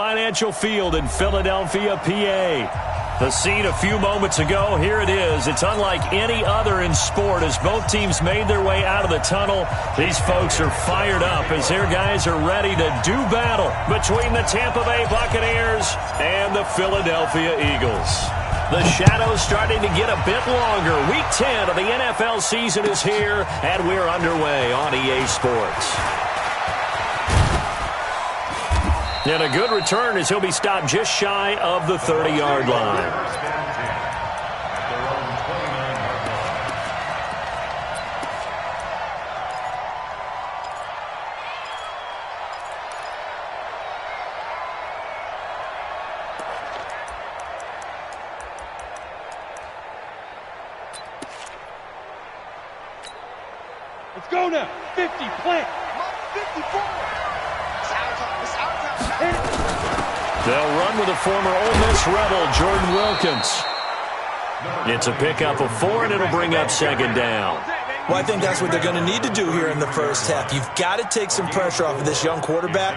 Financial Field in Philadelphia, PA. The scene a few moments ago, here it is. It's unlike any other in sport as both teams made their way out of the tunnel. These folks are fired up as their guys are ready to do battle between the Tampa Bay Buccaneers and the Philadelphia Eagles. The shadow's starting to get a bit longer. Week 10 of the NFL season is here, and we're underway on EA Sports. And a good return as he'll be stopped just shy of the 30-yard line. Let's go now. 50, plant. 54. They'll run with the former Ole Miss Rebel, Jordan Wilkins. It's a pickup of 4, and it'll bring up second down. Well, I think that's what they're going to need to do here in the first half. You've got to take some pressure off of this young quarterback,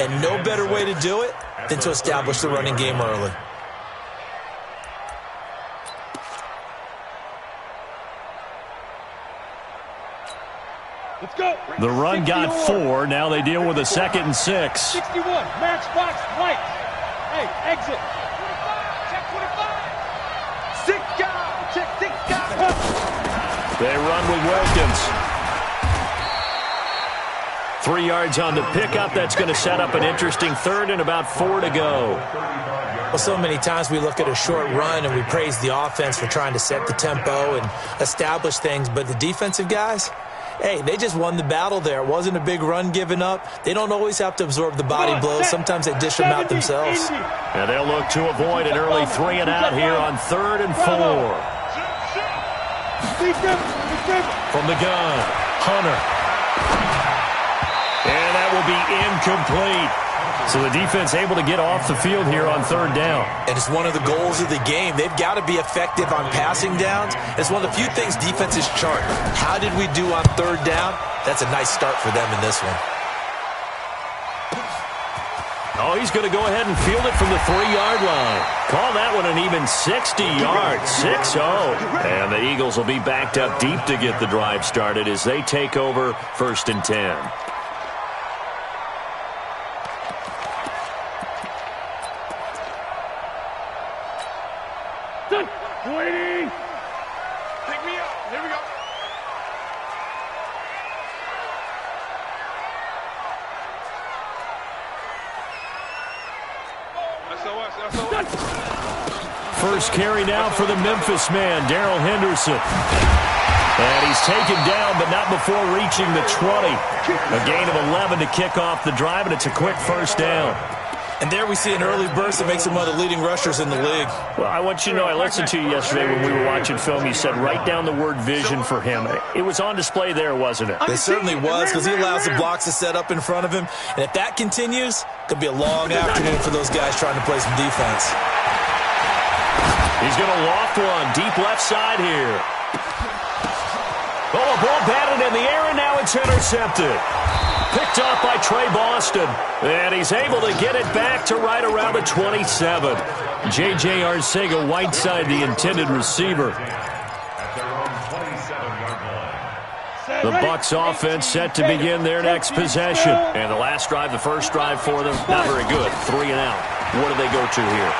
and no better way to do it than to establish the running game early. Let's go. The run got 4. Now they deal with a 2nd and 6. 61. Matchbox right. Hey, exit. 25. Check 25. 6 guy. Check 6 guy. They run with Wilkins. 3 yards on the pickup. That's going to set up an interesting 3rd and about 4 to go. Well, so many times we look at a short run and we praise the offense for trying to set the tempo and establish things, but the defensive guys, hey, they just won the battle there. It wasn't a big run given up. They don't always have to absorb the body blows. Sometimes they dish them out themselves. And they'll look to avoid an early 3 and out here on 3rd and 4. From the gun, Hunter. And that will be incomplete. So the defense able to get off the field here on 3rd down. And it's one of the goals of the game. They've got to be effective on passing downs. It's one of the few things defenses chart. How did we do on 3rd down? That's a nice start for them in this one. Oh, he's going to go ahead and field it from the 3-yard line. Call that one an even 60 yards, 6-0. And the Eagles will be backed up deep to get the drive started as they take over 1st and 10. Waiting. Pick me up. Here we go. First carry now for the Memphis man, Darrell Henderson. And he's taken down, but not before reaching the 20. A gain of 11 to kick off the drive, and it's a quick 1st down. And there we see an early burst that makes him one of the leading rushers in the league. Well, I want you to know, I listened to you yesterday when we were watching film. You said write down the word vision for him. It was on display there, wasn't it? It certainly was, because he allows the blocks to set up in front of him. And if that continues, it could be a long afternoon for those guys trying to play some defense. He's going to loft one deep left side here. Oh, a ball batted in the air, and now it's intercepted. Picked off by Trey Boston. And he's able to get it back to right around the 27. J.J. Arcega-Whiteside, the intended receiver. The Bucs offense set to begin their next possession. And the last drive, the first drive for them, not very good. 3 and out. What do they go to here?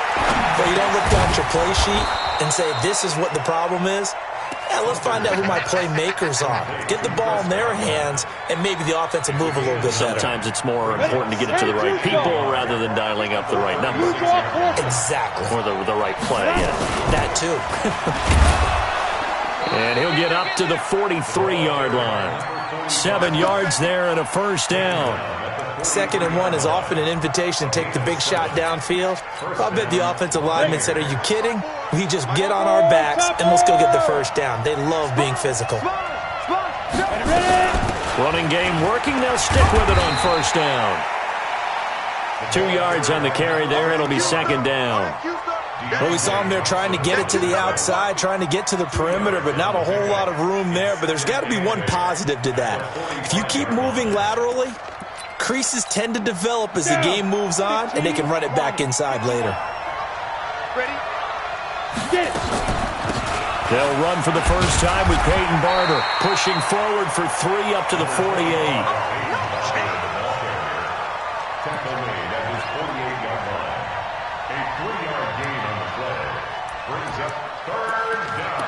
Well, you don't look down at your play sheet and say, this is what the problem is. Yeah, let's find out who my playmakers are. Get the ball in their hands, and maybe the offense will move a little bit better. Sometimes it's more important to get it to the right people rather than dialing up the right number. Exactly. Or the right play, yeah. That too. And he'll get up to the 43-yard line. 7 yards there and a 1st down. 2nd and 1 is often an invitation to take the big shot downfield. I'll bet the offensive lineman said, are you kidding? We just get on our backs and let's go get the 1st down. They love being physical. Running game working. They'll stick with it on 1st down. 2 yards on the carry there. It'll be 2nd down. Well, we saw him there trying to get it to the outside, trying to get to the perimeter, but not a whole lot of room there. But there's got to be one positive to that. If you keep moving laterally, creases tend to develop as the game moves on, and they can run it back inside later. Ready? Get it. They'll run for the first time with Peyton Barber, pushing forward for 3 up to the 48. Tackle made at his 48-yard line. A 3-yard gain on the play brings up 3rd down.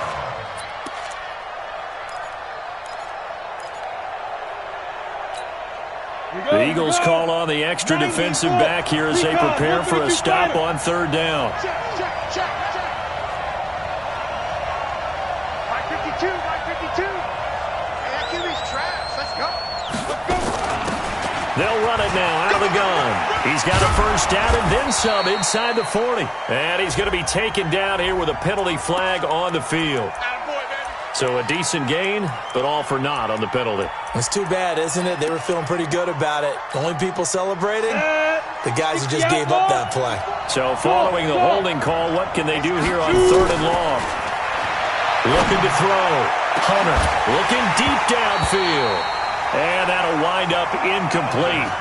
The Eagles call on the extra defensive back here as they prepare for a stop on 3rd down. Check. 552. Hey, that QB's trash. Let's go. They'll run it now out of the gun. He's got a first down and then some inside the 40. And he's going to be taken down here with a penalty flag on the field. So a decent gain, but all for naught on the penalty. It's too bad, isn't it? They were feeling pretty good about it. The only people celebrating, the guys who just gave up that play. So following the holding call, what can they do here on 3rd and long? Looking to throw. Hunter looking deep downfield. And that'll wind up incomplete.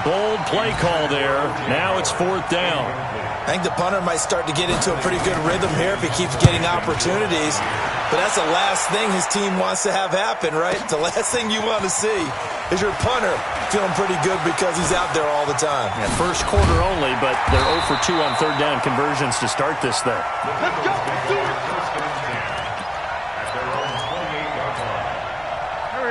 Bold play call there. Now it's 4th down. I think the punter might start to get into a pretty good rhythm here if he keeps getting opportunities. But that's the last thing his team wants to have happen, right? The last thing you want to see is your punter feeling pretty good because he's out there all the time. Yeah, first quarter only, but they're 0 for 2 on 3rd down conversions to start this thing. Let's go. Do it.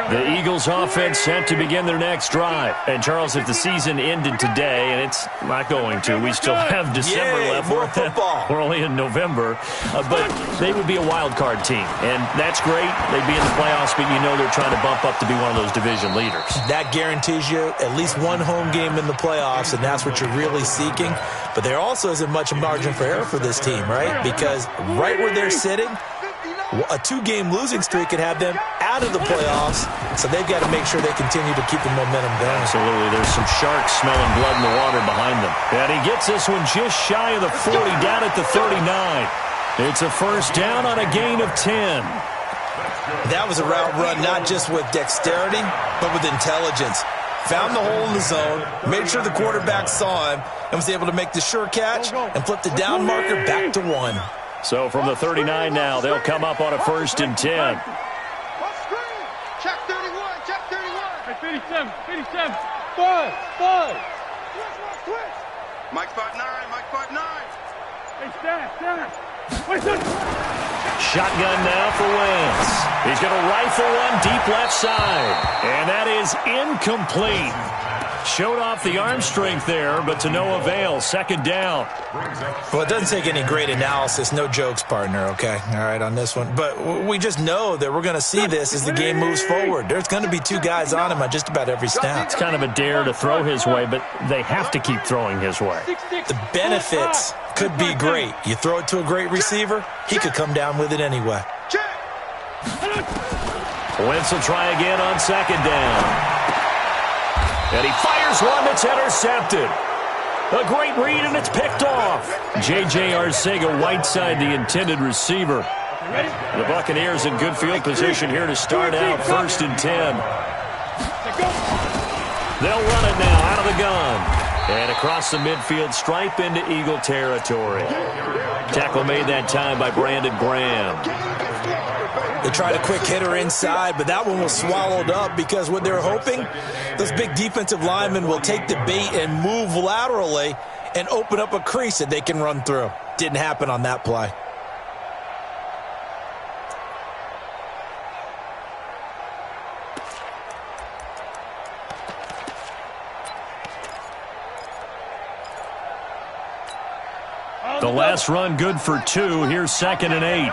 The Eagles offense set to begin their next drive. And, Charles, if the season ended today, and it's not going to, we still have December left. More football. We're only in November. But they would be a wild card team. And that's great. They'd be in the playoffs, but you know they're trying to bump up to be one of those division leaders. That guarantees you at least one home game in the playoffs, and that's what you're really seeking. But there also isn't much margin for error for this team, right? Because right where they're sitting, a 2-game losing streak could have them out of the playoffs, so they've got to make sure they continue to keep the momentum going. Absolutely. There's some sharks smelling blood in the water behind them. And he gets this one just shy of the 40, down at the 39. It's a first down on a gain of 10. That was a route run not just with dexterity, but with intelligence. Found the hole in the zone, made sure the quarterback saw him, and was able to make the sure catch and flip the down marker back to 1. So from the 39 now, they'll come up on a 1st and 10. Check 31. Hey, 57. Five. Twitch. Mike 5'9". Hey, stand. Shotgun now for Wentz. He's going to rifle one deep left side. And that is incomplete. Showed off the arm strength there, but to no avail. 2nd down. Well, it doesn't take any great analysis. No jokes, partner, okay? All right, on this one. But we just know that we're going to see this as the game moves forward. There's going to be 2 guys on him on just about every snap. It's kind of a dare to throw his way, but they have to keep throwing his way. The benefits could be great. You throw it to a great receiver, he could come down with it anyway. Wentz will try again on 2nd down. And he fires one that's intercepted. A great read, and it's picked off. J.J. Arcega-Whiteside, the intended receiver. The Buccaneers in good field position here to start out 1st and 10. They'll run it now out of the gun. And across the midfield stripe into Eagle territory. Tackle made that time by Brandon Graham. They tried a quick hitter inside, but that one was swallowed up because what they're hoping, those big defensive linemen will take the bait and move laterally and open up a crease that they can run through. Didn't happen on that play. The last run good for 2. Here's 2nd and 8.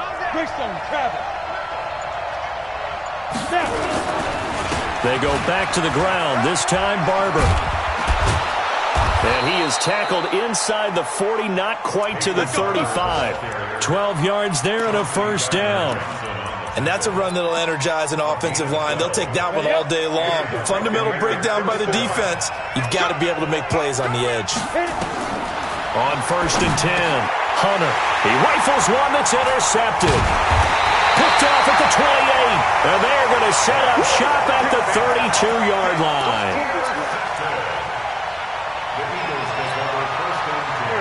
They go back to the ground. This time Barber. And he is tackled inside the 40, not quite to the 35. 12 yards there and a first down. And that's a run that'll energize an offensive line. They'll take that one all day long. Fundamental breakdown by the defense. You've got to be able to make plays on the edge. On 1st and 10, Hunter. He rifles one that's intercepted. Picked off at the 28. And they're going to set up shop at the 32-yard line.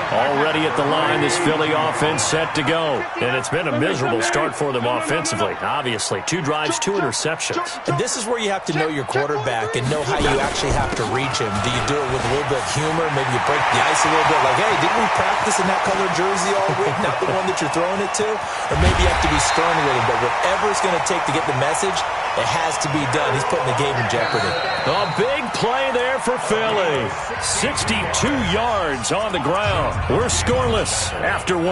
Already at the line, this Philly offense set to go. And it's been a miserable start for them offensively, obviously. 2 drives, 2 interceptions. And this is where you have to know your quarterback and know how you actually have to reach him. Do you do it with a little bit of humor? Maybe you break the ice a little bit, like, hey, didn't we practice in that color jersey all week, not the one that you're throwing it to? Or maybe you have to be stern with him. But whatever it's going to take to get the message, it has to be done. He's putting the game in jeopardy. A big play there for Philly. 62 yards on the ground. We're scoreless after 1.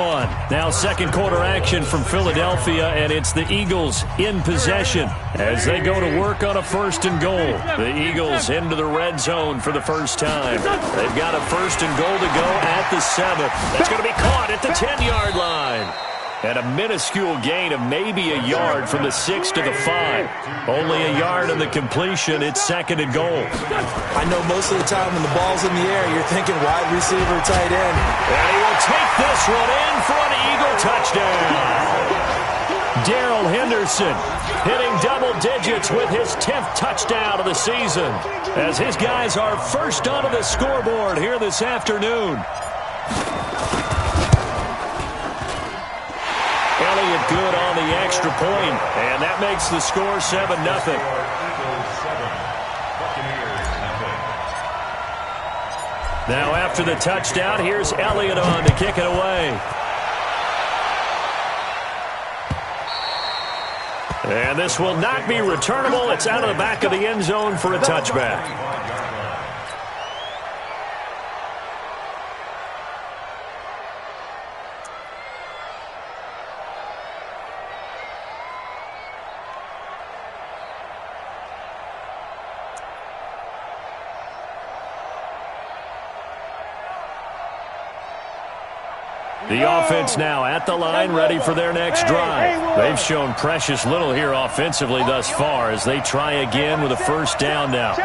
Now second quarter action from Philadelphia, and it's the Eagles in possession as they go to work on a 1st and goal. The Eagles into the red zone for the first time. They've got a 1st and goal to go at the 7th. That's going to be caught at the 10-yard line. And a minuscule gain of maybe a yard from the 6 to the 5. Only a yard on the completion. It's 2nd and goal. I know most of the time when the ball's in the air, you're thinking wide receiver, tight end. And he will take this one in for an Eagle touchdown. Darrell Henderson hitting double digits with his 10th touchdown of the season as his guys are first onto the scoreboard here this afternoon. Elliott good on the extra point, and that makes the score 7-0. Now after the touchdown, here's Elliott on to kick it away. And this will not be returnable. It's out of the back of the end zone for a touchback. The offense now at the line, ready for their next drive. They've shown precious little here offensively thus far as they try again with a 1st down now.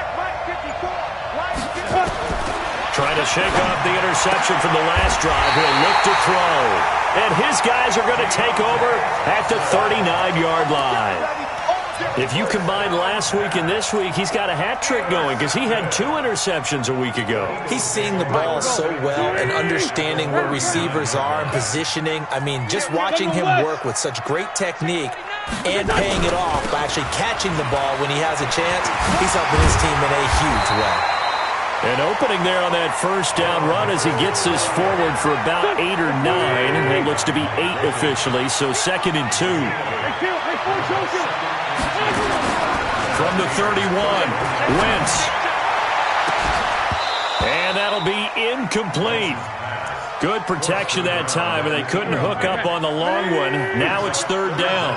Trying to shake off the interception from the last drive. He'll look to throw. And his guys are going to take over at the 39-yard line. If you combine last week and this week, he's got a hat trick going because he had 2 interceptions a week ago. He's seeing the ball so well and understanding where receivers are and positioning. I mean, just watching him work with such great technique and paying it off by actually catching the ball when he has a chance, he's helping his team in a huge way. An opening there on that 1st down run as he gets this forward for about 8 or 9. And it looks to be 8 officially, so 2nd and 2. From the 31, Wentz. And that'll be incomplete. Good protection that time, and they couldn't hook up on the long one. Now it's 3rd down.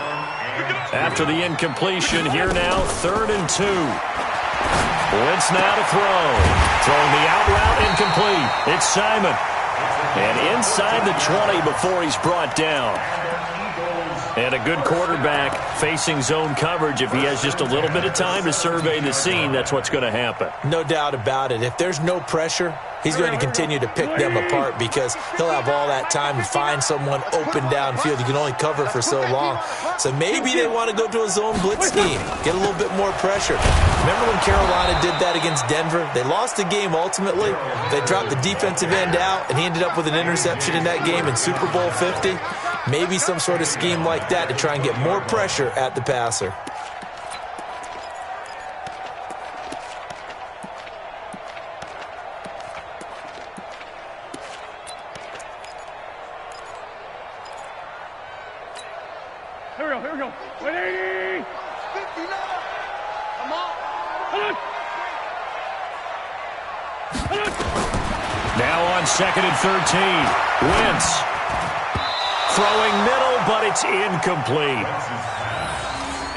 After the incompletion, here now, 3rd and 2. Wentz now to throw. Throwing the out route, incomplete. It's Simon. And inside the 20 before he's brought down. And a good quarterback facing zone coverage. If he has just a little bit of time to survey the scene, that's what's going to happen. No doubt about it. If there's no pressure, he's going to continue to pick them apart because he'll have all that time to find someone open downfield. You can only cover for so long. So maybe they want to go to a zone blitz scheme, get a little bit more pressure. Remember when Carolina did that against Denver? They lost the game ultimately. They dropped the defensive end out, and he ended up with an interception in that game in Super Bowl 50. Maybe some sort of scheme like that to try and get more pressure at the passer. Here we go. 180. 59. Come on. Now on 2nd and 13. Wentz. Throwing middle, but it's incomplete.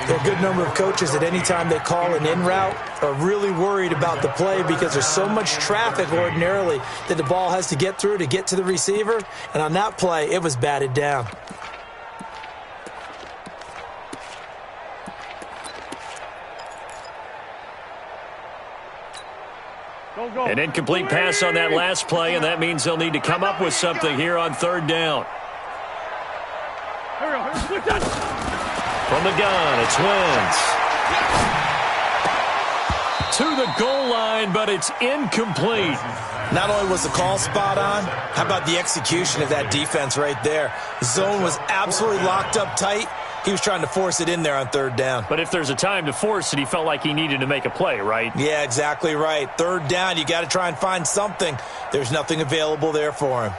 There are a good number of coaches at any time they call an in route are really worried about the play because there's so much traffic ordinarily that the ball has to get through to get to the receiver. And on that play, it was batted down. An incomplete pass on that last play, and that means they'll need to come up with something here on 3rd down. From the gun, it's Wentz. to the goal line, but it's incomplete. Not only was the call spot on, how about the execution of that defense right there? Zone was absolutely locked up tight. He was trying to force it in there on third down. But if there's a time to force it, he felt like he needed to make a play, right? Yeah, exactly right. Third down, you got to try and find something. There's nothing available there for him.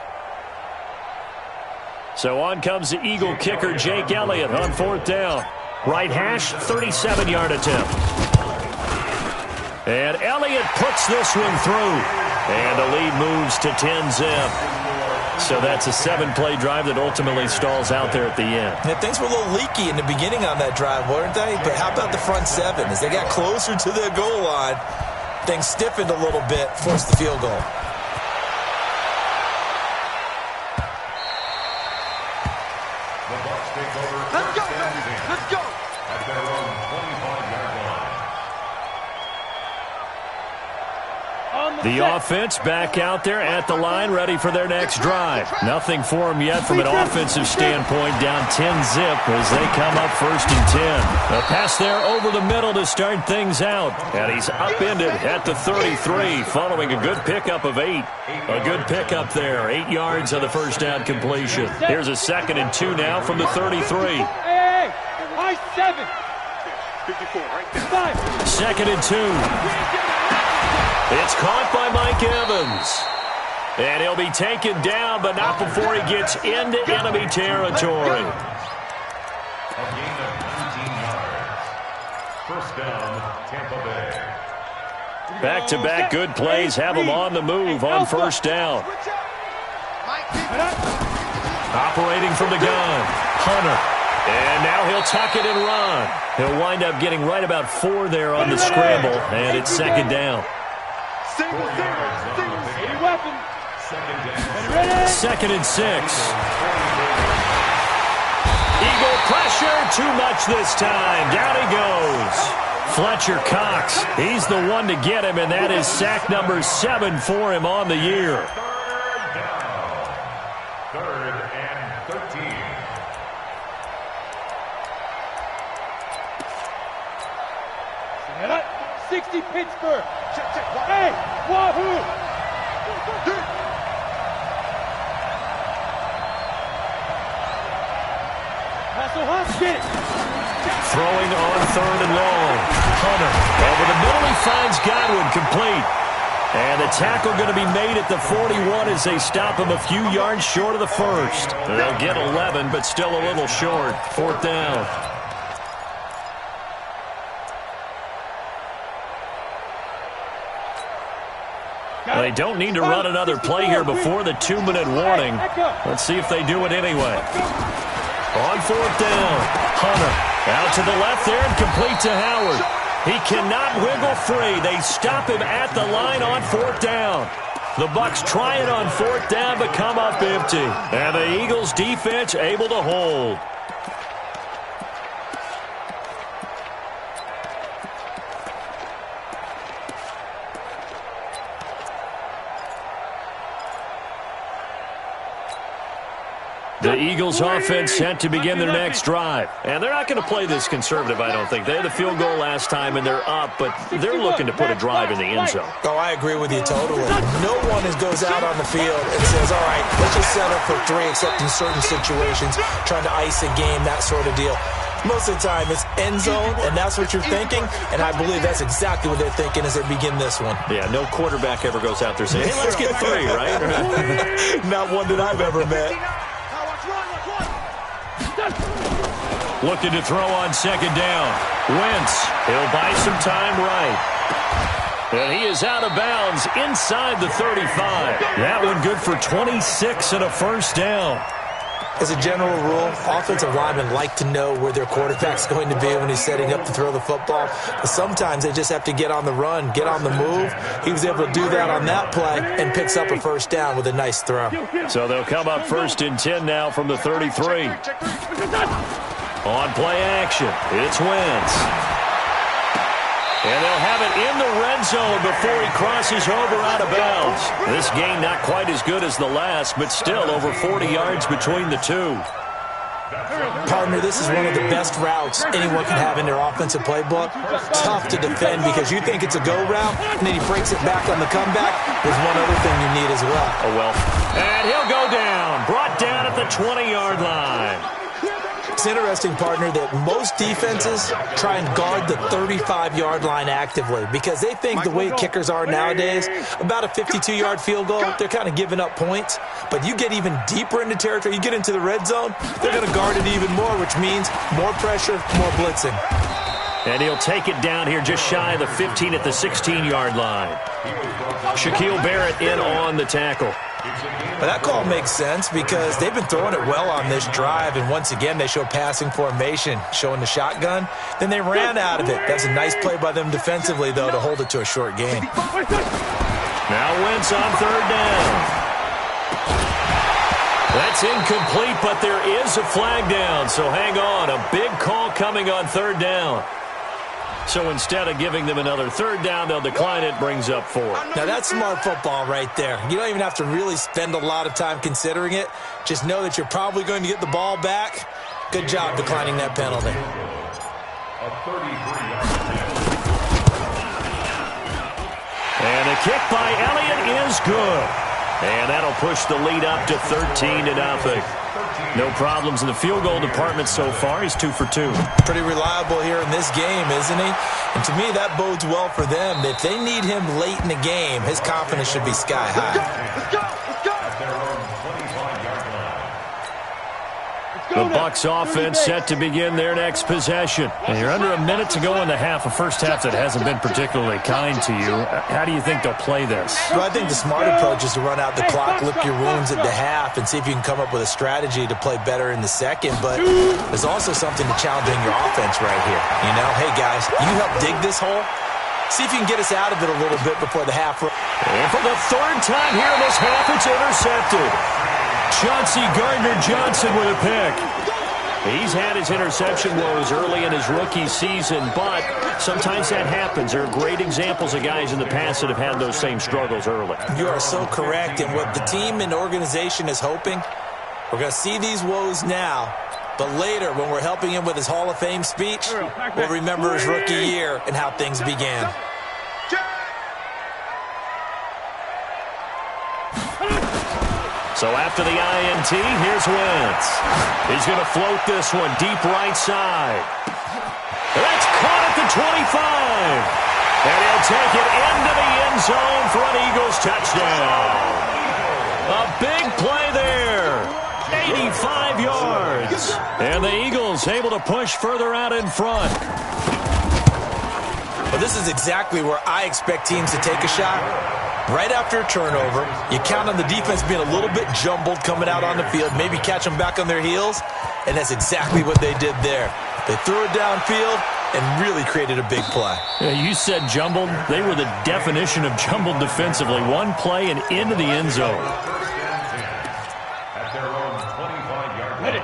So on comes the Eagle kicker, Jake Elliott, on fourth down. Right hash, 37-yard attempt. And Elliott puts this one through. And the lead moves to 10-zip. So that's a 7-play drive that ultimately stalls out there at the end. Yeah, things were a little leaky in the beginning on that drive, weren't they? But how about the front seven? As they got closer to their goal line, things stiffened a little bit, forced the field goal. Let's go, let's go. At their own 25-yard line. The offense back out there at the line, ready for their next drive. Nothing for them yet from an offensive standpoint, down 10-zip as they come up 1st and 10. A pass there over the middle to start things out. And he's upended at the 33, following a good pickup of 8. A good pickup there, 8 yards on the first down completion. Here's a 2nd and 2 now from the 33. Hey, high 7. 54, right there. 5. 2nd and 2. It's caught by Mike Evans. And he'll be taken down, but not before he gets into enemy territory. A gain of 19 yards. First down, Tampa Bay. Back-to-back good plays have him on the move on first down. Operating from the gun, Hunter. And now he'll tuck it and run. He'll wind up getting right about 4 there on the scramble, and it's 2nd down. 4 yards on the pickup. Weapon. 2nd and 6. Eagle pressure, too much this time. Down he goes. Fletcher Cox, he's the one to get him, and that is sack number 7 for him on the year. Third down. 3rd and 13. 60 Pittsburgh. Hey, Wahoo! Russell Hunt, get it. Throwing on 3rd and long. Hunter over the middle, he finds Godwin, complete. And the tackle going to be made at the 41 as they stop him a few yards short of the first. They'll get 11, but still a little short. 4th down. They don't need to run another play here before the 2-minute warning. Let's see if they do it anyway. On 4th down, Hunter out to the left there and complete to Howard. He cannot wiggle free. They stop him at the line on 4th down. The Bucs try it on 4th down but come up empty. And the Eagles defense able to hold. The Eagles offense set to begin their next drive. And they're not going to play this conservative, I don't think. They had the field goal last time, and they're up, but they're looking to put a drive in the end zone. Oh, I agree with you totally. No one goes out on the field and says, all right, let's just settle for 3, except in certain situations, trying to ice a game, that sort of deal. Most of the time, it's end zone, and that's what you're thinking, and I believe that's exactly what they're thinking as they begin this one. Yeah, no quarterback ever goes out there saying, hey, let's get 3, right? Not one that I've ever met. Looking to throw on 2nd down. Wentz, he'll buy some time right. And he is out of bounds inside the 35. That one good for 26 and a first down. As a general rule, offensive linemen like to know where their quarterback's going to be when he's setting up to throw the football. But sometimes they just have to get on the run, get on the move. He was able to do that on that play and picks up a first down with a nice throw. So they'll come up 1st and 10 now from the 33. On play action, it's Wentz. And they'll have it in the red zone before he crosses over out of bounds. This gain not quite as good as the last, but still over 40 yards between the two. Partner, this is one of the best routes anyone can have in their offensive playbook. Tough to defend because you think it's a go route, and then he breaks it back on the comeback. There's one other thing you need as well. Oh, well. And he'll go down. Brought down at the 20-yard line. It's interesting, partner, that most defenses try and guard the 35-yard line actively because they think the way kickers are nowadays, about a 52-yard field goal, they're kind of giving up points. But you get even deeper into territory, you get into the red zone, they're going to guard it even more, which means more pressure, more blitzing. And he'll take it down here just shy of the 15 at the 16-yard line. Shaquille Barrett in on the tackle. But that call makes sense because they've been throwing it well on this drive, and once again they show passing formation, showing the shotgun. Then they ran out of it. That's a nice play by them defensively, though, to hold it to a short gain. Now Wentz on third down. That's incomplete, but there is a flag down, so hang on. A big call coming on third down. So instead of giving them another third down, they'll decline it, brings up 4. Now that's smart football right there. You don't even have to really spend a lot of time considering it. Just know that you're probably going to get the ball back. Good job declining that penalty. And a kick by Elliott is good. And that'll push the lead up to 13-0. No problems in the field goal department so far. He's 2 for 2. Pretty reliable here in this game, isn't he? And to me, that bodes well for them. If they need him late in the game, his confidence should be sky high. Let's go! The Bucs offense set to begin their next possession. And you're under a minute to go in the half, a first half that hasn't been particularly kind to you. How do you think they'll play this? Well, I think the smart approach is to run out the clock, lick your wounds at the half, and see if you can come up with a strategy to play better in the second. But there's also something to challenging your offense right here. You know, hey, guys, you help dig this hole. See if you can get us out of it a little bit before the half. And for the third time here in this half, it's intercepted. Chauncey Gardner-Johnson with a pick. He's had his interception woes early in his rookie season, but sometimes that happens. There are great examples of guys in the past that have had those same struggles early. You are so correct, and what the team and organization is hoping, we're going to see these woes now, but later when we're helping him with his Hall of Fame speech, we'll remember his rookie year and how things began. So after the INT, here's Wentz. He's going to float this one deep right side. That's caught at the 25. And he'll take it into the end zone for an Eagles touchdown. A big play there. 85 yards. And the Eagles able to push further out in front. Well, this is exactly where I expect teams to take a shot. Right after a turnover, you count on the defense being a little bit jumbled coming out on the field, maybe catch them back on their heels, and that's exactly what they did there. They threw it downfield and really created a big play. Yeah, you said jumbled. They were the definition of jumbled defensively. One play and into the end zone.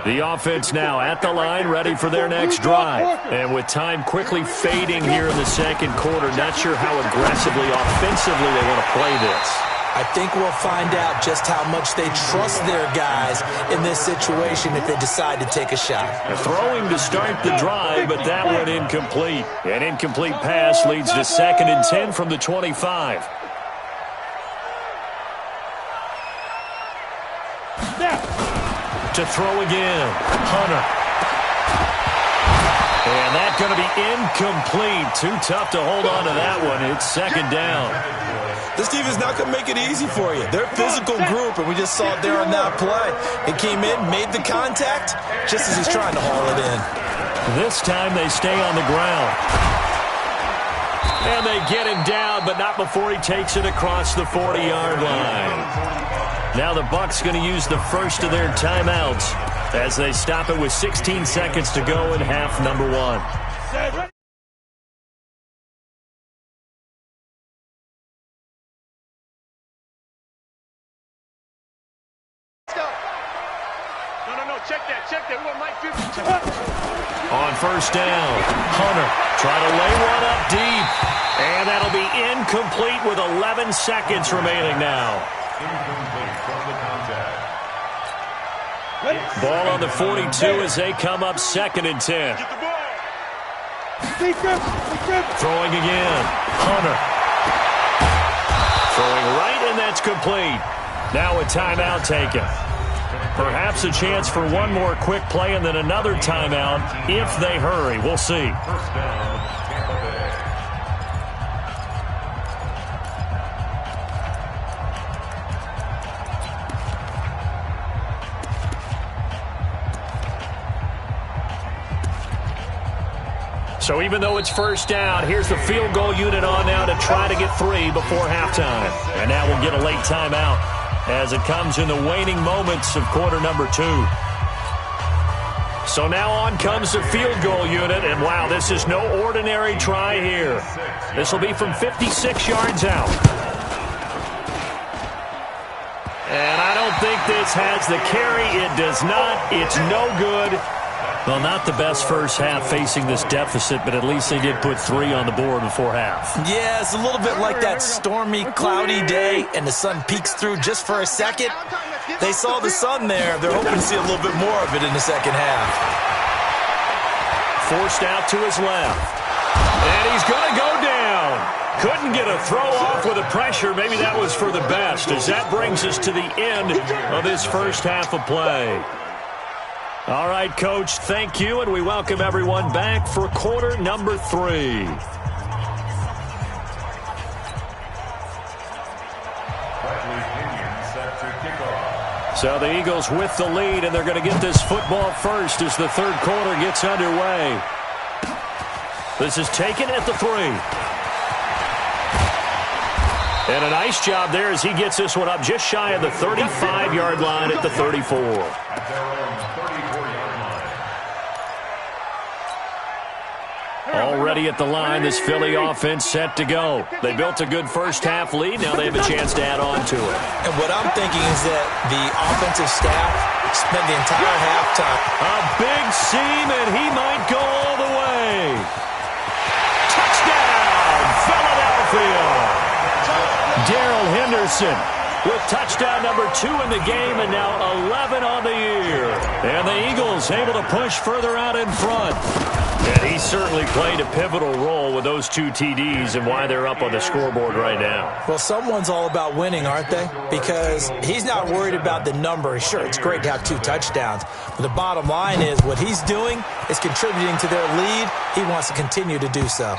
The offense now at the line, ready for their next drive. And with time quickly fading here in the second quarter, not sure how aggressively, offensively they want to play this. I think we'll find out just how much they trust their guys in this situation if they decide to take a shot. Throwing to start the drive, but that one incomplete. An incomplete pass leads to 2nd and 10 from the 25. To throw again, Hunter. And that's going to be incomplete. Too tough to hold on to that one. It's 2nd down. This team is not going to make it easy for you. They're a physical group, and we just saw it there on that play. It came in, made the contact, just as he's trying to haul it in. This time they stay on the ground. And they get him down, but not before he takes it across the 40-yard line. Now the Bucs going to use the first of their timeouts as they stop it with 16 seconds to go in half number 1. No, check that. What might do? On first down, Hunter trying to lay one up deep. And that'll be incomplete with 11 seconds remaining now. Incomplete from the contact. Ball on the 42 as they come up 2nd and 10. Throwing again. Hunter. Throwing right, and that's complete. Now a timeout taken. Perhaps a chance for one more quick play and then another timeout if they hurry. We'll see. First down, Tampa Bay. So even though it's first down, here's the field goal unit on now to try to get 3 before halftime. And now we'll get a late timeout as it comes in the waning moments of quarter number 2. So now on comes the field goal unit, and wow, this is no ordinary try here. This will be from 56 yards out. And I don't think this has the carry. It does not. It's no good. Well, not the best first half facing this deficit, but at least they did put 3 on the board before half. Yeah, it's a little bit like that stormy, cloudy day, and the sun peeks through just for a second. They saw the sun there. They're hoping to see a little bit more of it in the second half. Forced out to his left. And he's going to go down. Couldn't get a throw off with the pressure. Maybe that was for the best, as that brings us to the end of this first half of play. All right, Coach, thank you, and we welcome everyone back for quarter number 3. So the Eagles with the lead, and they're going to get this football first as the third quarter gets underway. This is taken at the 3. And a nice job there as he gets this one up just shy of the 35-yard line at the 34. Already at the line, this Philly offense set to go. They built a good first half lead. Now they have a chance to add on to it. And what I'm thinking is that the offensive staff spent the entire halftime. A big seam, and he might go all the way. Touchdown, Philadelphia. Darrell Henderson with touchdown number 2 in the game, and now 11 on the year. And the Eagles able to push further out in front. And he certainly played a pivotal role with those 2 TDs and why they're up on the scoreboard right now. Well, someone's all about winning, aren't they? Because he's not worried about the number. Sure, it's great to have 2 touchdowns. But the bottom line is what he's doing is contributing to their lead. He wants to continue to do so.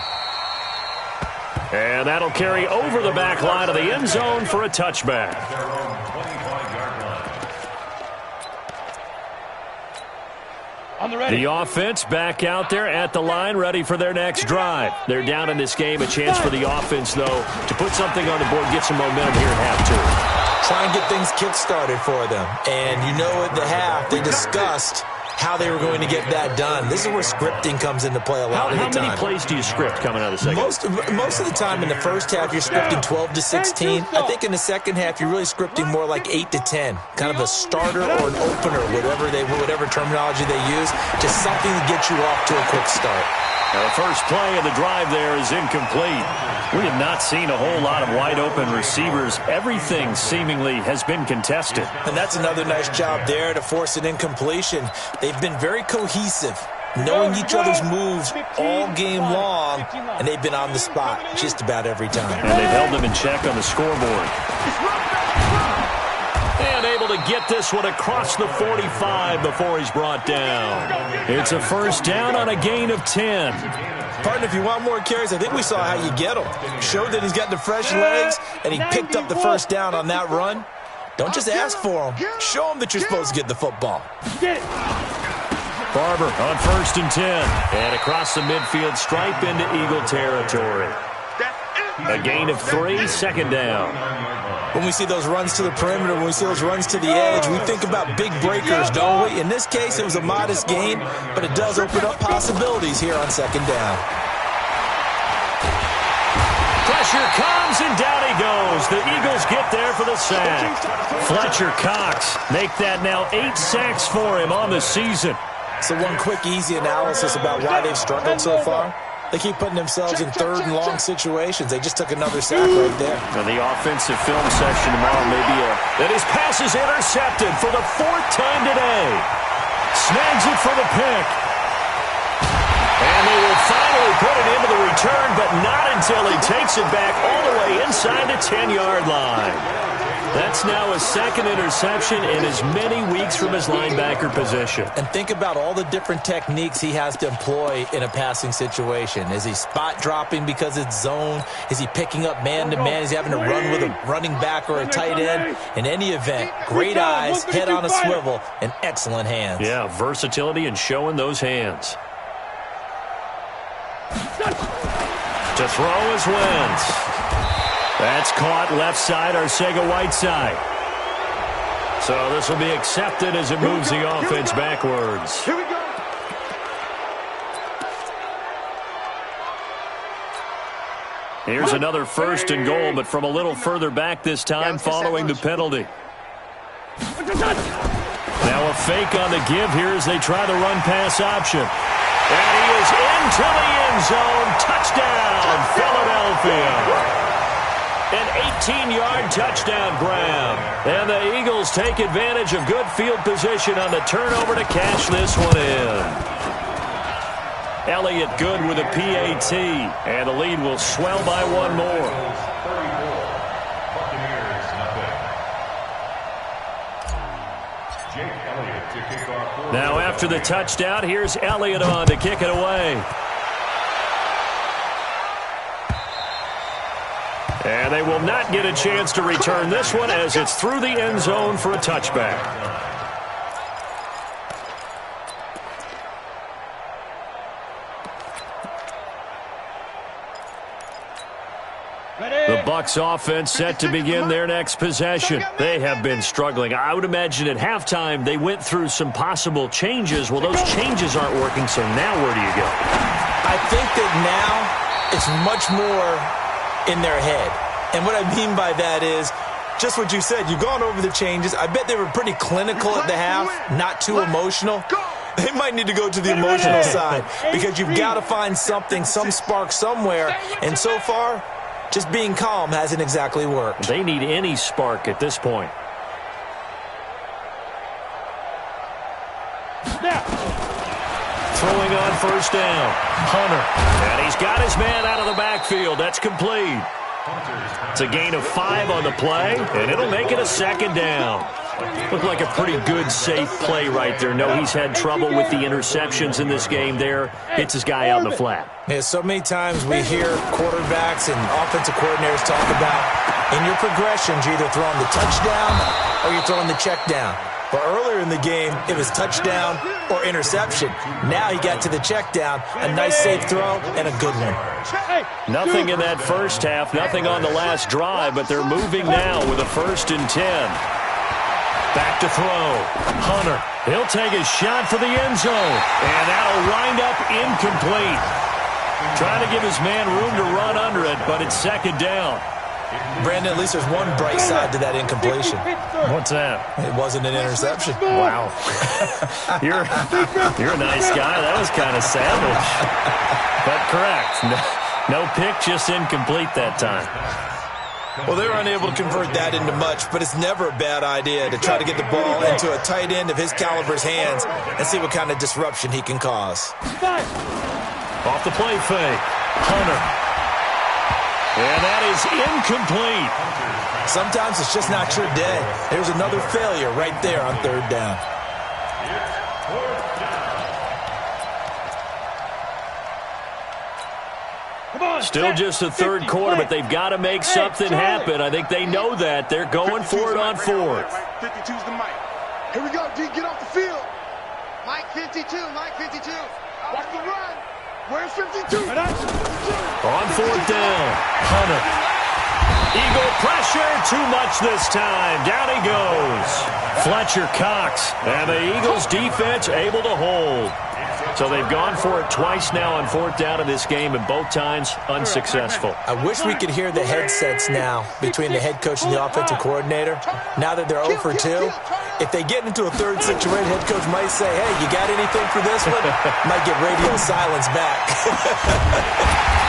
And that'll carry over the back line of the end zone for a touchback. The offense back out there at the line, ready for their next drive. They're down in this game. A chance for the offense, though, to put something on the board, get some momentum here at half 2. Try and get things kick-started for them. And you know at the half, they discussed how they were going to get that done. This is where scripting comes into play a lot of the time. How many plays do you script coming out of the second? Most of the time in the first half, you're scripting 12 to 16. I think in the second half, you're really scripting more like 8 to 10. Kind of a starter or an opener, whatever terminology they use, just something to get you off to a quick start. Now the first play of the drive there is incomplete. We have not seen a whole lot of wide-open receivers. Everything seemingly has been contested. And that's another nice job there to force an incompletion. They've been very cohesive, knowing each other's moves all game long, and they've been on the spot just about every time. And they've held them in check on the scoreboard. And able to get this one across the 45 before he's brought down. It's a first down on a gain of 10. Partner, if you want more carries, I think we saw how you get him. Showed that he's got the fresh legs, and he picked up the first down on that run. Don't just ask for him. Show him that you're supposed to get the football. Barber on 1st and 10. And across the midfield stripe into Eagle territory. A gain of 3, second down. When we see those runs to the perimeter, when we see those runs to the edge, we think about big breakers, don't we? In this case, it was a modest gain, but it does open up possibilities here on second down. Pressure comes, and down he goes. The Eagles get there for the sack. Fletcher Cox make that now 8 sacks for him on the season. So one quick, easy analysis about why they've struggled so far. They keep putting themselves in third and long situations. They just took another sack right there. And the offensive film session tomorrow may be that his pass is intercepted for the 4th time today. Snags it for the pick. And they will finally put it into the return, but not until he takes it back all the way inside the 10-yard line. That's now his 2nd interception in as many weeks from his linebacker position. And think about all the different techniques he has to employ in a passing situation. Is he spot dropping because it's zone? Is he picking up man-to-man? Is he having to run with a running back or a tight end? In any event, great eyes, head on a swivel, and excellent hands. Yeah, versatility and showing those hands. To throw is Wentz. That's caught left side, Arcega-Whiteside. So this will be accepted as it moves the offense backwards. Here we go. Here's another 1st and goal, but from a little further back this time following the penalty. Now a fake on the give here as they try the run-pass option. And he is into the end zone. Touchdown, Philadelphia. An 18-yard touchdown grab. And the Eagles take advantage of good field position on the turnover to cash this one in. Elliott good with a PAT. And the lead will swell by one more. Now after the touchdown, here's Elliott on to kick it away. And they will not get a chance to return this one as it's through the end zone for a touchback. The Bucs offense set to begin their next possession. They have been struggling. I would imagine at halftime they went through some possible changes. Well, those changes aren't working, so now where do you go? I think that now it's much more in their head. And what I mean by that is just what you said. You've gone over the changes. I bet they were pretty clinical at the half, not too emotional. They might need to go to the emotional side because you've got to find something, some spark somewhere. And so far, just being calm hasn't exactly worked. They need any spark at this point. Throwing on 1st down. Hunter. And he's got his man out of the backfield. That's complete. It's a gain of 5 on the play, and it'll make it a 2nd down. Looked like a pretty good, safe play right there. No, he's had trouble with the interceptions in this game there. Hits his guy out in the flat. Yeah, so many times we hear quarterbacks and offensive coordinators talk about in your progressions, you're either throwing the touchdown or you're throwing the check down. But earlier in the game, it was touchdown or interception. Now he got to the check down, a nice safe throw, and a good one. Nothing in that first half, nothing on the last drive, but they're moving now with a 1st and 10. Back to throw. Hunter. He'll take a shot for the end zone. And that'll wind up incomplete. Trying to give his man room to run under it, but it's 2nd down. Brandon, at least there's one bright side to that incompletion. What's that? It wasn't an interception. Wow. You're a nice guy. That was kind of savage. But correct. No pick, just incomplete that time. Well, they were unable to convert that into much, but it's never a bad idea to try to get the ball into a tight end of his caliber's hands and see what kind of disruption he can cause. Off the play fake. Hunter. And that is incomplete. Sometimes it's just not your day. There's another failure right there on 3rd down. Still just the 3rd quarter, but they've got to make something happen. I think they know that. They're going for it on 4th. 52's the mic. Here we go, D. Get off the field. Mike 52, Mike 52. Watch the run. Where's 52? On 4th down, Hunter. Eagle pressure, too much this time. Down he goes. Fletcher Cox. And the Eagles defense able to hold. So they've gone for it twice now on 4th down in this game, and both times unsuccessful. I wish we could hear the headsets now between the head coach and the offensive coordinator. Now that they're 0 for 2, If they get into a third situation, head coach might say, hey, you got anything for this one? Might get radio silence back.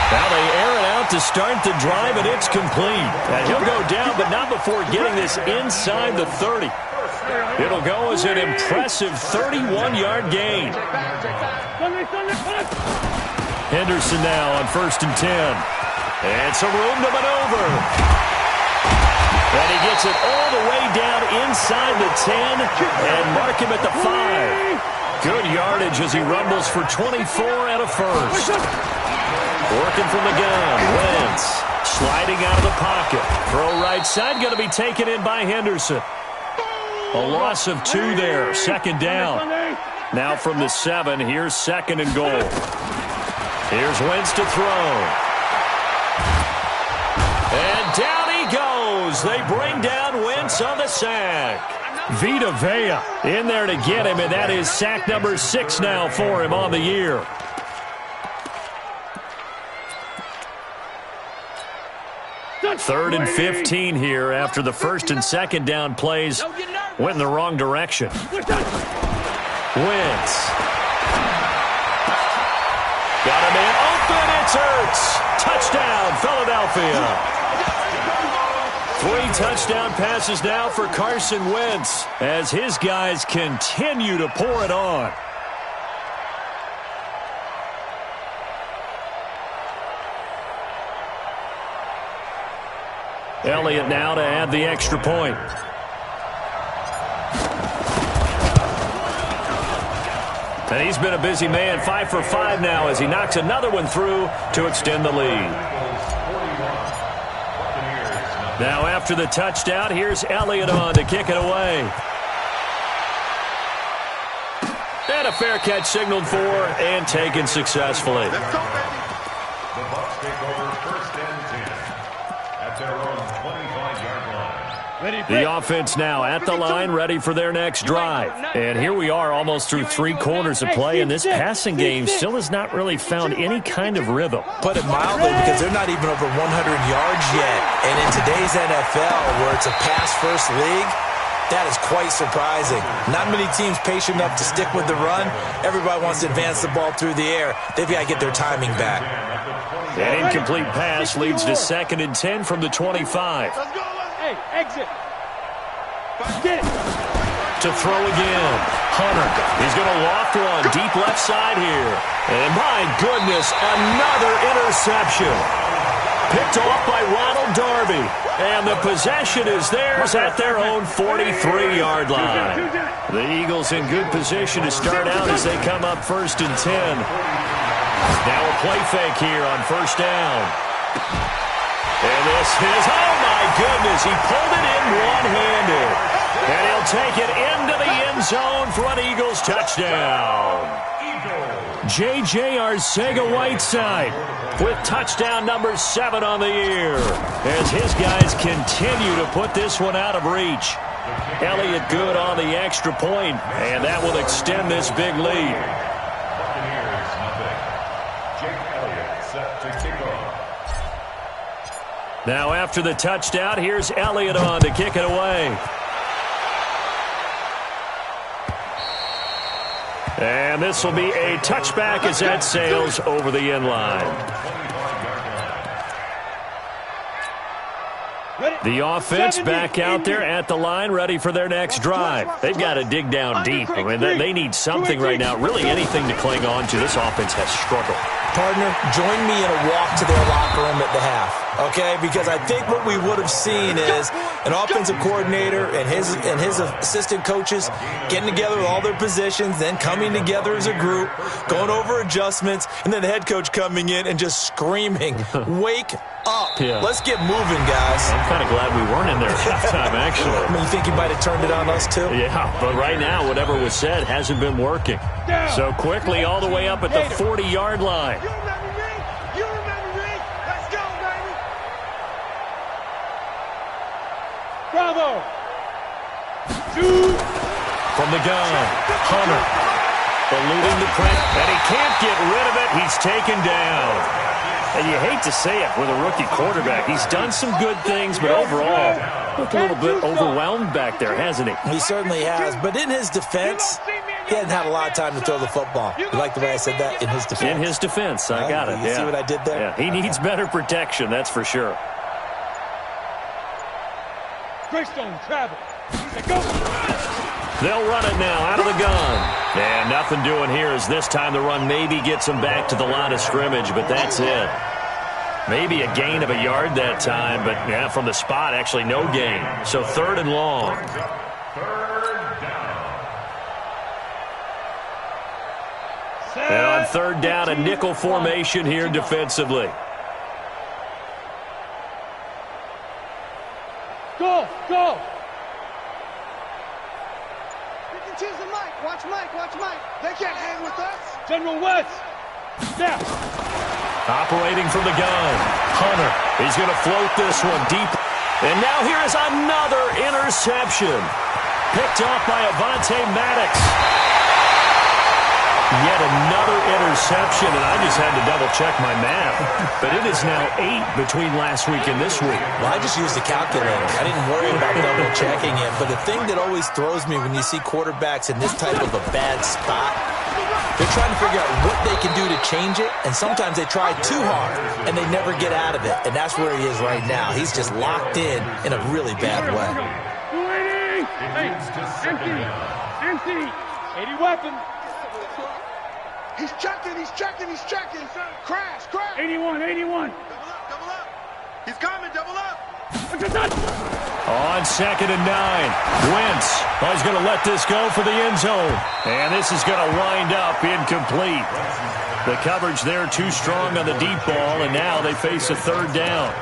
Now they air it out to start the drive, and it's complete. And he'll go down, but not before getting this inside the 30. It'll go as an impressive 31-yard gain. Henderson now on 1st and 10. And some room to maneuver. And he gets it all the way down inside the 10 and mark him at the 5. Good yardage as he rumbles for 24 and a first. Working from the gun, Wentz sliding out of the pocket. Throw right side, going to be taken in by Henderson. A loss of 2 there, 2nd down. Now from the 7, here's 2nd and goal. Here's Wentz to throw. And down he goes. They bring down Wentz on the sack. Vita Vea in there to get him, and that is sack number 6 now for him on the year. Third and 15 here after the 1st and 2nd down plays went in the wrong direction. Wentz. Got him in. Open. It's Ertz. Touchdown, Philadelphia. 3 touchdown passes now for Carson Wentz as his guys continue to pour it on. Elliott now to add the extra point. And he's been a busy man, 5 for 5 now as he knocks another one through to extend the lead. Now after the touchdown, here's Elliott on to kick it away. And a fair catch signaled for and taken successfully. The Bucs take over 1st and 10 at their own 25-yard line. The offense now at the line, ready for their next drive. And here we are almost through 3 quarters of play, and this passing game still has not really found any kind of rhythm. Put it mildly, because they're not even over 100 yards yet. And in today's NFL, where it's a pass-first league, that is quite surprising. Not many teams patient enough to stick with the run. Everybody wants to advance the ball through the air. They've got to get their timing back. An incomplete pass leads to 2nd and 10 from the 25. Hey, exit. Get it. To throw again. Hunter. He's going to loft one deep left side here. And my goodness, another interception. Picked off by Ronald Darby. And the possession is theirs at their own 43-yard line. The Eagles in good position to start out as they come up 1st and 10. Now a play fake here on 1st down. And this is, oh my goodness, he pulled it in one-handed. And he'll take it into the end zone for an Eagles touchdown. J.J. Arcega-Whiteside with touchdown number 7 on the year as his guys continue to put this one out of reach. Elliott good on the extra point, and that will extend this big lead. Buccaneers, nothing. Jake Elliott set to kick off. Now after the touchdown, here's Elliott on to kick it away. And this will be a touchback as that sails over the end line. The offense back out there at the line, ready for their next drive. They've got to dig down deep. I mean, they need something right now, really anything to cling on to. This offense has struggled. Partner, join me in a walk to their locker room at the half, okay? Because I think what we would have seen is an offensive coordinator and his assistant coaches getting together with all their positions, then coming together as a group, going over adjustments, and then the head coach coming in and just screaming, wake up. Yeah. Let's get moving, guys. I'm kind of glad we weren't in there at halftime, actually. I mean, you think he might have turned it on us, too? Yeah, but right now, whatever was said hasn't been working. So quickly all the way up at the 40-yard line. You remember me? You remember me? Let's go, baby. Bravo. Shoot. From the gun, Hunter eluding the press, and he can't get rid of it. He's taken down. And you hate to say it with a rookie quarterback. He's done some good things, but overall, looked a little bit overwhelmed back there, hasn't he? He certainly has. But in his defense, he hasn't had a lot of time to throw the football. You like the way I said that? In his defense. In his defense. I got it. You see what I did there? Yeah, he needs better protection, that's for sure. Greystone, travel. Go. They'll run it now out of the gun. And nothing doing here as this time the run maybe gets him back to the line of scrimmage, but that's it. Maybe a gain of a yard that time, but yeah, from the spot, actually no gain. So 3rd and long. And on 3rd down, a nickel formation here defensively. Go, go. You can choose the Mike. Watch Mike, watch Mike. They can't hang with us. General West. Snap. Operating from the gun. Hunter. He's going to float this one deep. And now here is another interception. Picked off by Avonte Maddox. Yet another interception, and I just had to double-check my math. But it is now 8 between last week and this week. Well, I just used a calculator. I didn't worry about double-checking it. But the thing that always throws me when you see quarterbacks in this type of a bad spot, they're trying to figure out what they can do to change it, and sometimes they try too hard, and they never get out of it. And that's where he is right now. He's just locked in a really bad way. 280. Hey, empty. 80 weapon. He's checking, he's checking, he's checking. Crash, crash. 81. Double up, double up. He's coming, double up. On 2nd and 9. Wentz. Oh, he's going to let this go for the end zone. And this is going to wind up incomplete. The coverage there too strong on the deep ball, and now they face a 3rd down.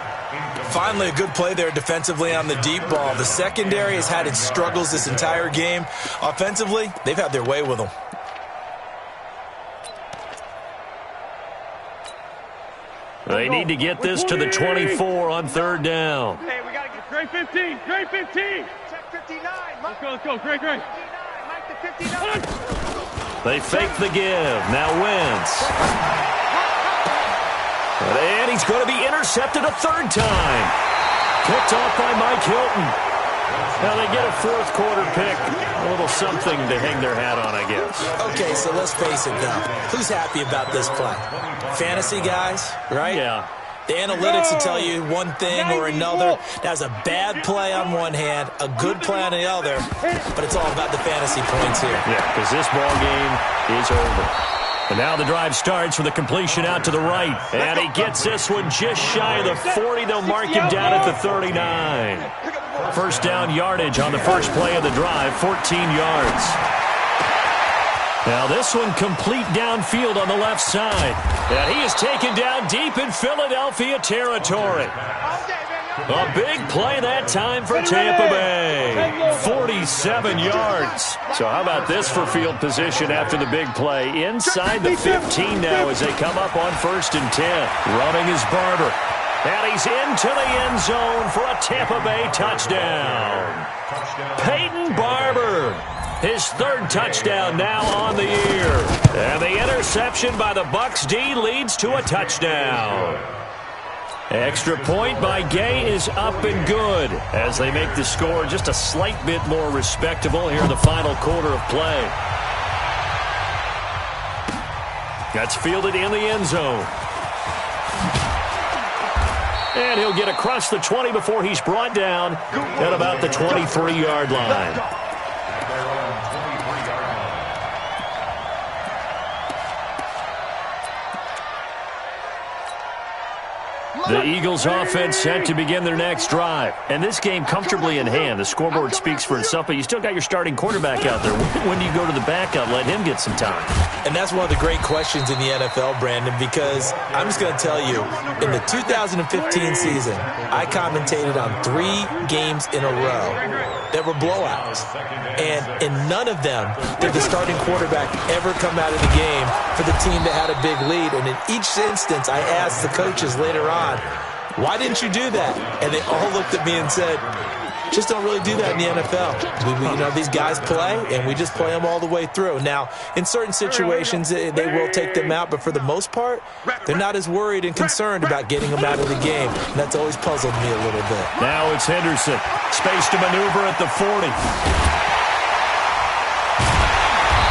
Finally, a good play there defensively on the deep ball. The secondary has had its struggles this entire game. Offensively, they've had their way with them. They need to get this to the 24 on 3rd down. Hey, we got to get Great 15. Great 15. check 59. Mike, Let's go. Great. 59. Mike to 59. They fake the give. Now Wentz. And he's going to be intercepted a 3rd time. Picked off by Mike Hilton. Now they get a 4th quarter pick. A little something to hang their hat on, I guess. Okay, so let's face it, though. Who's happy about this play? Fantasy guys, right? Yeah. The analytics will tell you one thing or another. That's a bad play on one hand, a good play on the other, but it's all about the fantasy points here. Yeah, because this ball game is over. And now the drive starts with a completion out to the right. And he gets this one just shy of the 40. They'll mark him down at the 39. 1st down yardage on the first play of the drive, 14 yards. Now this one complete downfield on the left side. And he is taken down deep in Philadelphia territory. A big play that time for Tampa Bay. 47 yards. So how about this for field position after the big play? Inside the 15 now as they come up on 1st and 10. Running is Barber. And he's into the end zone for a Tampa Bay touchdown. Peyton Barber. His 3rd touchdown now on the year. And the interception by the Bucs D leads to a touchdown. Extra point by Gay is up and good as they make the score just a slight bit more respectable here in the final quarter of play. That's fielded in the end zone. And he'll get across the 20 before he's brought down at about the 23-yard line. The Eagles offense set to begin their next drive. And this game comfortably in hand. The scoreboard speaks for itself, but you still got your starting quarterback out there. When do you go to the backup, let him get some time? And that's one of the great questions in the NFL, Brandon, because I'm just going to tell you, in the 2015 season, I commentated on 3 games in a row that were blowouts. And in none of them did the starting quarterback ever come out of the game for the team that had a big lead. And in each instance, I asked the coaches later on, why didn't you do that? And they all looked at me and said, Just don't really do that in the NFL. These guys play, and we just play them all the way through. Now, in certain situations, they will take them out, but for the most part, they're not as worried and concerned about getting them out of the game. And that's always puzzled me a little bit. Now it's Henderson. Space to maneuver at the 40.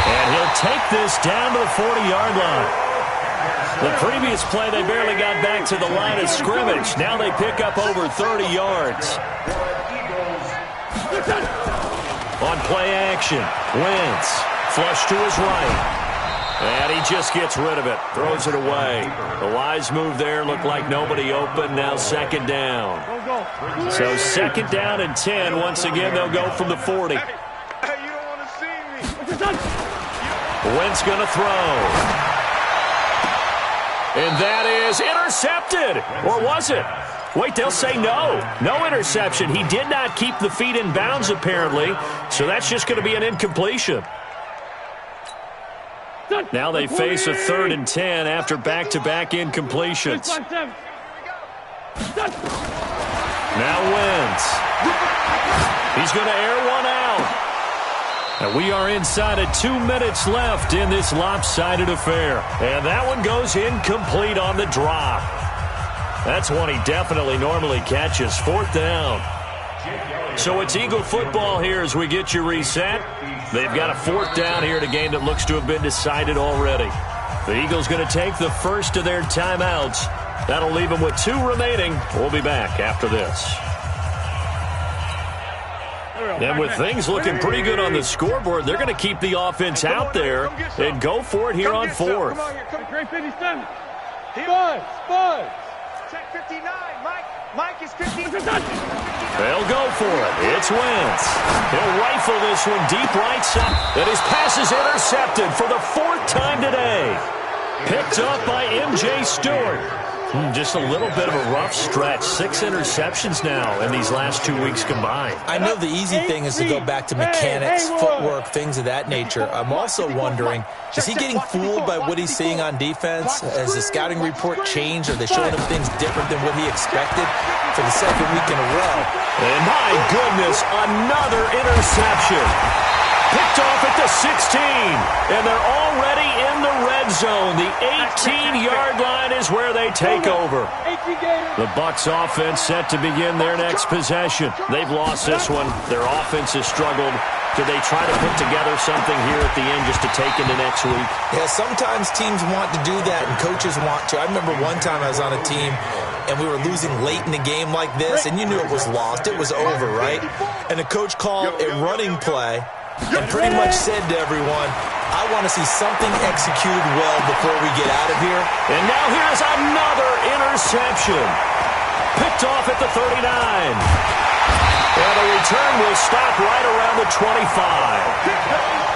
And he'll take this down to the 40-yard line. The previous play, they barely got back to the line of scrimmage. Now they pick up over 30 yards. On play action, Wentz, flush to his right. And he just gets rid of it, throws it away. The wise move there, looked like nobody open, now second down. So second down and 10. Once again, they'll go from the 40. Hey, you don't want to see me. Wentz going to throw. And that is intercepted. Or was it? Wait, they'll say no. No interception. He did not keep the feet in bounds, apparently. So that's just going to be an incompletion. Now they face a 3rd and 10 after back-to-back incompletions. Now Wentz. He's going to air one out. And we are inside of 2 minutes left in this lopsided affair. And that one goes incomplete on the drop. That's one he definitely normally catches. 4th down. So it's Eagle football here as we get you reset. They've got a 4th down here in a game that looks to have been decided already. The Eagles going to take the first of their timeouts. That'll leave them with 2 remaining. We'll be back after this. And with things looking pretty good on the scoreboard, they're going to keep the offense out there and go for it here on 4th. Great 57. Buzz. Check 59. Mike is 59. They'll go for it. It's Wentz. He'll rifle this one deep right side. And his pass is intercepted for the 4th time today. Picked up by M.J. Stewart. Just a little bit of a rough stretch. 6 interceptions now in these last 2 weeks combined. I know the easy thing is to go back to mechanics, footwork, things of that nature. I'm also wondering, is he getting fooled by what he's seeing on defense? Has the scouting report changed? Are they showing him things different than what he expected for the 2nd week in a row? And my goodness, another interception. Picked off at the 16, and they're already in the red zone. The 18-yard line is where they take over. The Bucs offense set to begin their next possession. They've lost this one. Their offense has struggled. Could they try to put together something here at the end just to take into next week? Yeah, sometimes teams want to do that, and coaches want to. I remember one time I was on a team, and we were losing late in the game like this, and you knew it was lost. It was over, right? And the coach called a running play and pretty much said to everyone, I want to see something executed well before we get out of here. And now here's another interception. Picked off at the 39. And the return will stop right around the 25.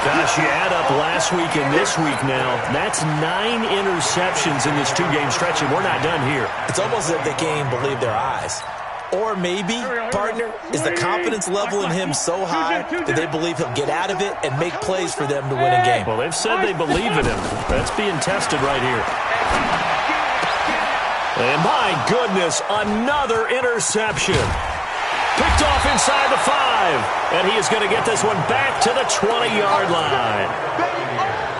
Gosh, you add up last week and this week now, that's 9 interceptions in this 2-game stretch, and we're not done here. It's almost as if they can't even believe their eyes. Or maybe, partner, is the confidence level in him so high that they believe he'll get out of it and make plays for them to win a game. Well, they've said they believe in him. That's being tested right here. And my goodness, another interception. Picked off inside the 5. And he is going to get this one back to the 20-yard line.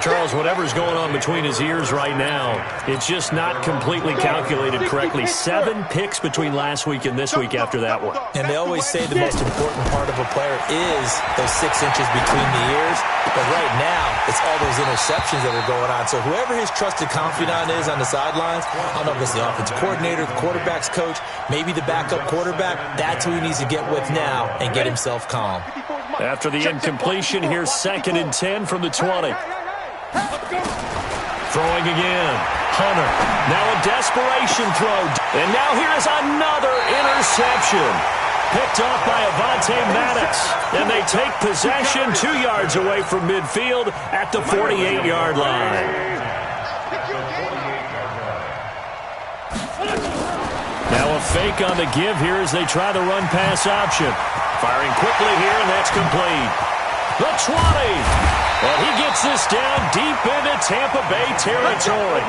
Charles, whatever's going on between his ears right now, it's just not completely calculated correctly. 7 picks between last week and this week after that one. And they always say the most important part of a player is those 6 inches between the ears. But right now, it's all those interceptions that are going on. So whoever his trusted confidant is on the sidelines, I don't know if it's the offensive coordinator, the quarterback's coach, maybe the backup quarterback, that's who he needs to get with now and get himself calm. After the incompletion, here's 2nd and 10 from the 20. Throwing again. Hunter. Now a desperation throw. And now here is another interception. Picked off by Avonte Maddox. And they take possession 2 yards away from midfield at the 48-yard line. Now a fake on the give here as they try the run-pass option. Firing quickly here, and that's complete. The 20. And he gets Knocks this down deep into Tampa Bay territory.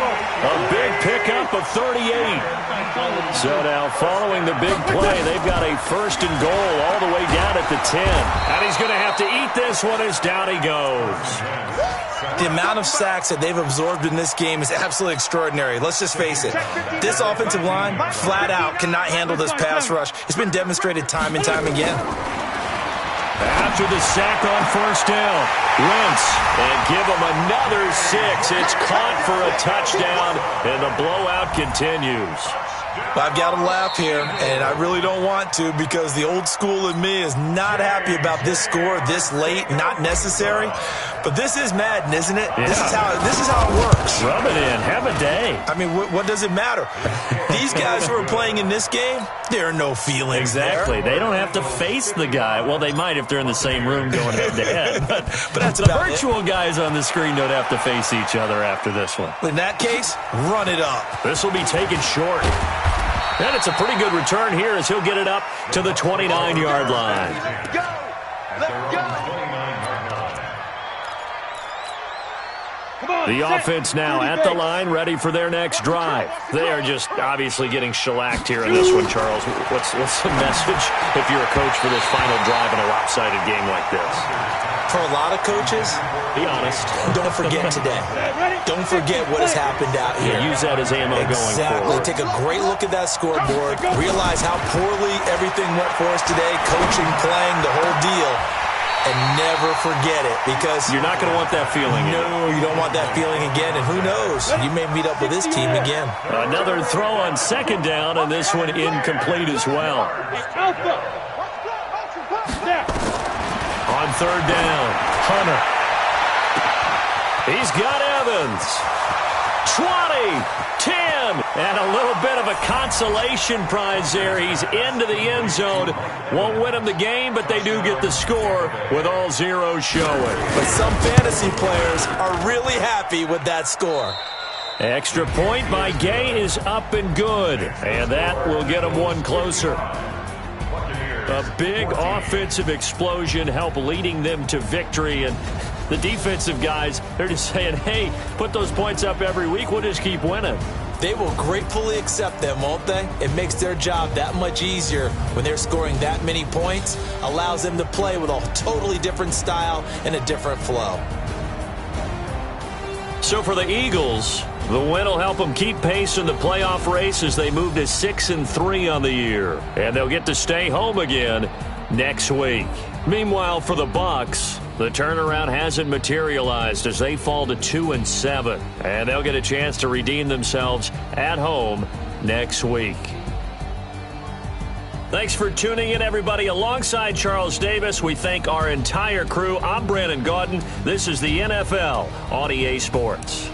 A big pickup of 38. So now following the big play, they've got a first and goal all the way down at the 10. And he's going to have to eat this one as down he goes. The amount of sacks that they've absorbed in this game is absolutely extraordinary. Let's just face it. This offensive line, flat out, cannot handle this pass rush. It's been demonstrated time and time again. After the sack on first down, Wentz, and give him another 6. It's caught for a touchdown, and the blowout continues. I've got to laugh here, and I really don't want to because the old school in me is not happy about this score this late, not necessary. But this is Madden, isn't it? Yeah. This is how it works. Rub it in. Have a day. I mean, what does it matter? These guys who are playing in this game, there are no feelings. Exactly. There. They don't have to face the guy. Well, they might if they're in the same room going head-to-head. But that's the virtual guys on the screen don't have to face each other after this one. In that case, run it up. This will be taken short. And it's a pretty good return here as he'll get it up to the 29-yard line. Go! Let's go! The offense now at the line, ready for their next drive. They are just obviously getting shellacked here in this one, Charles. What's the message if you're a coach for this final drive in a lopsided game like this? For a lot of coaches, be honest. Don't forget today. Don't forget what has happened out here. Yeah, use that as ammo going forward. Take a great look at that scoreboard. Realize how poorly everything went for us today. Coaching, playing, the whole deal. And never forget it because you're not going to want that feeling again. No, you don't want that feeling again. And who knows? You may meet up with this team again. Another throw on second down, and this one incomplete as well. On third down, Hunter. He's got Evans. 20, 10, and a little bit of a consolation prize there. He's into the end zone. Won't win him the game, but they do get the score with all zeros showing. But some fantasy players are really happy with that score. Extra point by Gay is up and good, and that will get him one closer. A big offensive explosion helped leading them to victory, and the defensive guys, they're just saying, hey, put those points up every week. We'll just keep winning. They will gratefully accept them, won't they? It makes their job that much easier when they're scoring that many points. Allows them to play with a totally different style and a different flow. So for the Eagles, the win will help them keep pace in the playoff race as they move to 6-3 on the year. And they'll get to stay home again next week. Meanwhile, for the Bucs, the turnaround hasn't materialized as they fall to 2-7. And they'll get a chance to redeem themselves at home next week. Thanks for tuning in, everybody. Alongside Charles Davis, we thank our entire crew. I'm Brandon Gaudin. This is the NFL on EA Sports.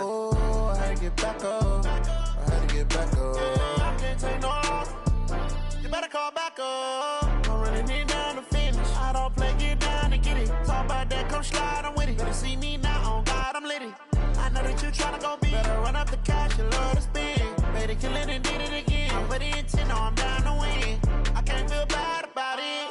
Oh, I had to get back up. I had to get back up. I can't take no off. You better call back up. I'm running it down to finish. I don't play, get down and get it. Talk about that, come slide, I'm with it. Better see me now, on God, I'm litty. I know that you tryna go big. Better run up the cash, you love to spin. Better kill it and did it again. But the intent, no, I'm down to win. I can't feel bad about it.